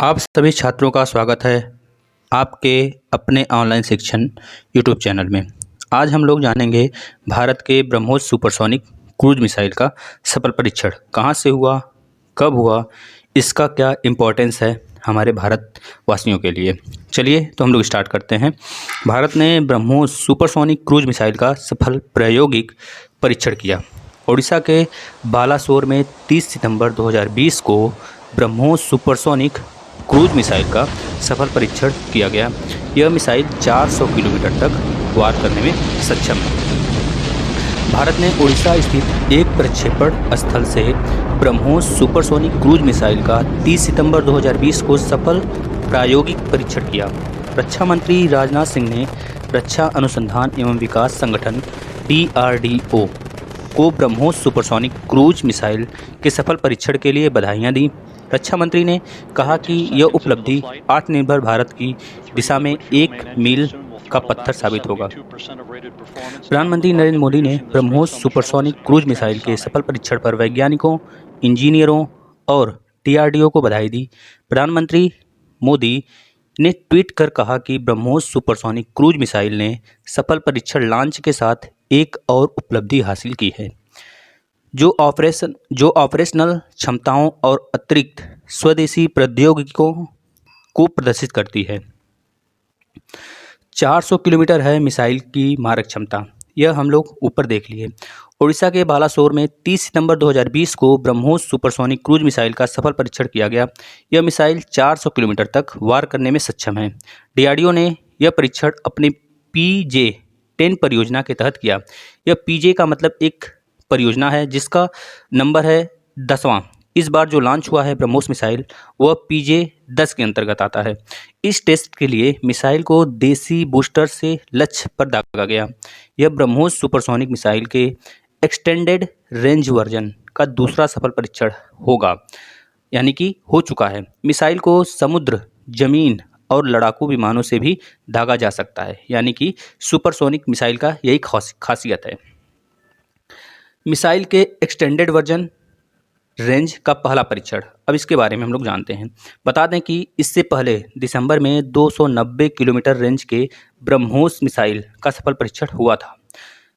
आप सभी छात्रों का स्वागत है आपके अपने ऑनलाइन शिक्षण यूट्यूब चैनल में। आज हम लोग जानेंगे भारत के ब्रह्मोस सुपरसोनिक क्रूज मिसाइल का सफल परीक्षण कहाँ से हुआ, कब हुआ, इसका क्या इम्पोर्टेंस है हमारे भारतवासियों के लिए। चलिए तो हम लोग स्टार्ट करते हैं। भारत ने ब्रह्मोस सुपरसोनिक क्रूज मिसाइल का सफल प्रायोगिक परीक्षण किया। ओडिशा के बालासोर में 30 सितंबर 2020 को ब्रह्मोस सुपरसोनिक क्रूज मिसाइल का सफल परीक्षण किया गया। यह मिसाइल 400 किलोमीटर तक वार करने में सक्षम है। भारत ने ओडिशा स्थित एक प्रक्षेपण स्थल से ब्रह्मोस सुपरसोनिक क्रूज मिसाइल का 30 सितंबर 2020 को सफल प्रायोगिक परीक्षण किया। रक्षा मंत्री राजनाथ सिंह ने रक्षा अनुसंधान एवं विकास संगठन DRDO को ब्रह्मोस सुपरसोनिक क्रूज मिसाइल के सफल परीक्षण के लिए बधाइयां दी। रक्षा मंत्री ने कहा कि यह उपलब्धि आत्मनिर्भर भारत की दिशा में एक मील का पत्थर साबित होगा। प्रधानमंत्री नरेंद्र मोदी ने ब्रह्मोस सुपरसोनिक क्रूज मिसाइल के सफल परीक्षण पर वैज्ञानिकों, इंजीनियरों और DRDO को बधाई दी। प्रधानमंत्री मोदी ने ट्वीट कर कहा कि ब्रह्मोस सुपरसोनिक क्रूज मिसाइल ने सफल परीक्षण लॉन्च के साथ एक और उपलब्धि हासिल की है, जो ऑपरेशनल क्षमताओं और अतिरिक्त स्वदेशी प्रौद्योगिकियों को प्रदर्शित करती है। 400 किलोमीटर है मिसाइल की मारक क्षमता, यह हम लोग ऊपर देख लिए। ओडिशा के बालासोर में 30 सितंबर 2020 को ब्रह्मोस सुपरसोनिक क्रूज मिसाइल का सफल परीक्षण किया गया। यह मिसाइल 400 किलोमीटर तक वार करने में सक्षम है। DRDO ने यह परीक्षण अपने PJ-10 परियोजना के तहत किया। यह PJ का मतलब एक परियोजना है जिसका नंबर है 10वां। इस बार जो लॉन्च हुआ है ब्रह्मोस मिसाइल वह PJ-10 के अंतर्गत आता है। इस टेस्ट के लिए मिसाइल को देसी बूस्टर से लक्ष्य पर दागा गया। यह ब्रह्मोस सुपरसोनिक मिसाइल के एक्सटेंडेड रेंज वर्जन का दूसरा सफल परीक्षण होगा, यानी कि हो चुका है। मिसाइल को समुद्र, जमीन और लड़ाकू विमानों से भी दागा जा सकता है, यानी कि सुपरसोनिक मिसाइल का यही खासियत है। मिसाइल के एक्सटेंडेड वर्जन रेंज का पहला परीक्षण, अब इसके बारे में हम लोग जानते हैं। बता दें कि इससे पहले दिसंबर में 290 किलोमीटर रेंज के ब्रह्मोस मिसाइल का सफल परीक्षण हुआ था।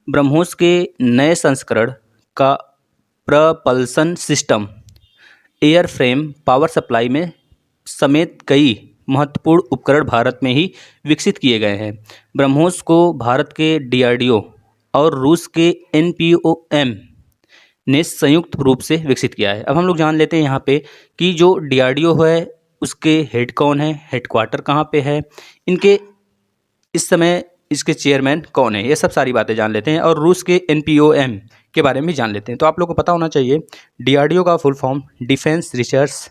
ब्रह्मोस के नए संस्करण का propulsion system, air frame, power supply में समेत कई महत्वपूर्ण उपकरण भारत में ही विकसित किए गए हैं। ब्रह्मोस को भारत के DRDO और रूस के NPOM ने संयुक्त रूप से विकसित किया है। अब हम लोग जान लेते हैं यहाँ पे कि जो DRDO है उसके हेड कौन है, हेडक्वार्टर कहाँ पे है, इनके इस समय इसके चेयरमैन कौन है, ये सब सारी बातें जान लेते हैं। और रूस के NPOM के बारे में भी जान लेते हैं। तो आप लोग को पता होना चाहिए DRDO का full form defence research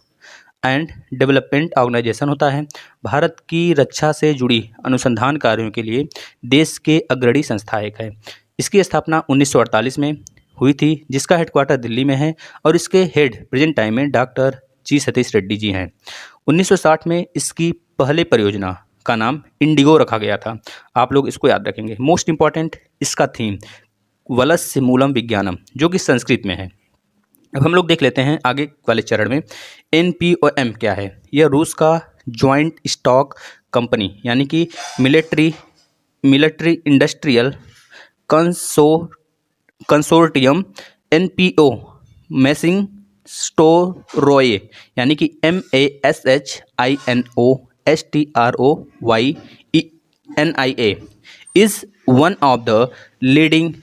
and development organisation होता है। भारत की रक्षा से जुड़ी अनुसंधान कार्यों के लिए देश के अग्रणी संस्था एक है। इसकी स्थापना 1948 में हुई थी, जिसका हेडक्वार्टर दिल्ली में है और इसके हेड प्रेजेंट टाइम में डॉक्टर G सतीश रेड्डी जी हैं। 1960 में इसकी पहले परियोजना का नाम इंडिगो रखा गया था। आप लोग इसको याद रखेंगे। मोस्ट इंपॉर्टेंट इसका थीम वलस्य मूलम विज्ञानम, जो कि संस्कृत में है। अब हम लोग देख लेते हैं आगे वाले चरण में NPOM क्या है। यह रूस का ज्वाइंट स्टॉक कंपनी, यानी कि military industrial consortium NPO Mashinostroyeniya, यानी कि MASHINOSTROYNIA is one of the leading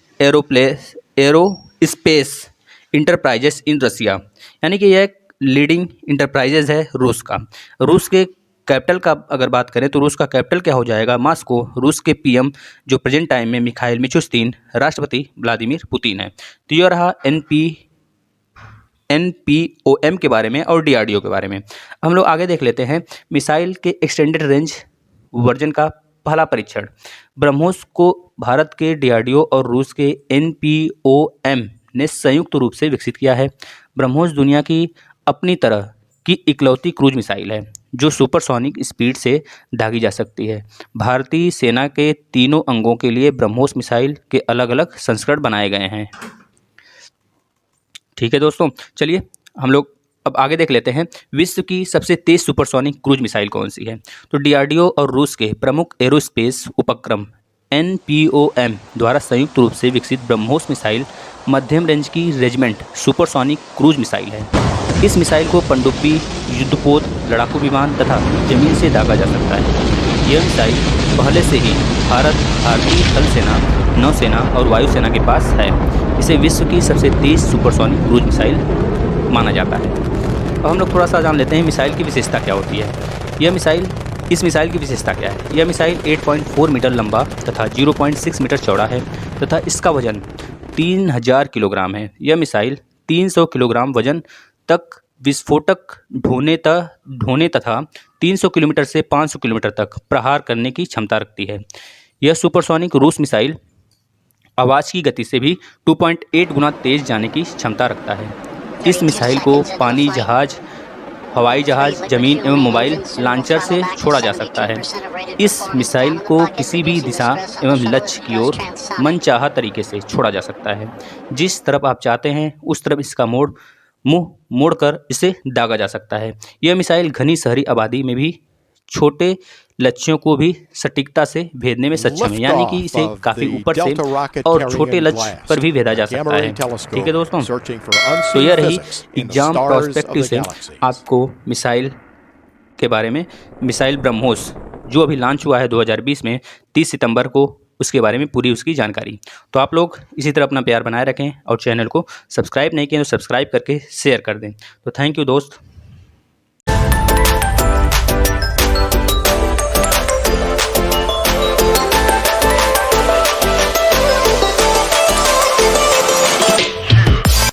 aerospace enterprises in Russia, यानी कि यह एक लीडिंग इंटरप्राइजेज है रूस का। रूस के कैपिटल का अगर बात करें तो रूस का कैपिटल क्या हो जाएगा, मॉस्को। रूस के PM जो प्रेजेंट टाइम में मिखाइल मिशुस्तिन, राष्ट्रपति व्लादिमीर पुतिन है। तो यह रहा NPOM के बारे में और DRDO के बारे में। हम लोग आगे देख लेते हैं मिसाइल के एक्सटेंडेड रेंज वर्जन का पहला परीक्षण। ब्रह्मोस को भारत के DRDO और रूस के NPOM ने संयुक्त रूप से विकसित किया है। ब्रह्मोस दुनिया की अपनी तरह की इकलौती क्रूज मिसाइल है जो सुपरसोनिक स्पीड से दागी जा सकती है। भारतीय सेना के तीनों अंगों के लिए ब्रह्मोस मिसाइल के अलग अलग संस्करण बनाए गए हैं। ठीक है दोस्तों, चलिए हम लोग अब आगे देख लेते हैं विश्व की सबसे तेज सुपरसोनिक क्रूज मिसाइल कौन सी है। तो डीआरडीओ और रूस के प्रमुख एरोस्पेस उपक्रम एनपीओएम द्वारा संयुक्त रूप से विकसित ब्रह्मोस मिसाइल मध्यम रेंज की रेजिमेंट सुपरसोनिक क्रूज मिसाइल है। इस मिसाइल को पनडुब्बी, युद्धपोत, लड़ाकू विमान तथा जमीन से दागा जा सकता है। यह मिसाइल पहले से ही भारतीय थल सेना, नौसेना और वायुसेना के पास है। इसे विश्व की सबसे तेज सुपरसोनिक क्रूज मिसाइल माना जाता है। अब हम लोग थोड़ा सा जान लेते हैं मिसाइल की विशेषता क्या होती है। इस मिसाइल की विशेषता क्या है। यह मिसाइल 8.4 मीटर लंबा तथा 0.6 मीटर चौड़ा है तथा इसका वजन 3000 किलोग्राम है। यह मिसाइल 300 किलोग्राम वजन तक विस्फोटक ढोने तथा 300 किलोमीटर से 500 किलोमीटर तक प्रहार करने की क्षमता रखती है। यह सुपरसोनिक रूस मिसाइल आवाज़ की गति से भी 2.8 गुना तेज जाने की क्षमता रखता है। इस मिसाइल को पानी जहाज, हवाई जहाज, जमीन एवं मोबाइल लॉन्चर से छोड़ा जा सकता है। इस मिसाइल को किसी भी दिशा एवं लक्ष्य की ओर मनचाहा तरीके से छोड़ा जा सकता है। जिस तरफ आप चाहते हैं उस तरफ इसका मुंह मोड़कर इसे दागा जा सकता है। यह मिसाइल घनी शहरी आबादी में भी छोटे लक्ष्यों को भी सटीकता से भेदने में सक्षम है, यानी कि इसे काफ़ी ऊपर से और छोटे लक्ष्य पर भी भेजा जा सकता है। ठीक है दोस्तों, तो यह रही एग्जाम प्रोस्पेक्टिव से आपको मिसाइल के बारे में, मिसाइल ब्रह्मोस जो अभी लॉन्च हुआ है 2020 में 30 सितंबर को, उसके बारे में पूरी उसकी जानकारी। तो आप लोग इसी तरह अपना प्यार बनाए रखें और चैनल को सब्सक्राइब नहीं किए तो सब्सक्राइब करके शेयर कर दें। तो थैंक यू दोस्त।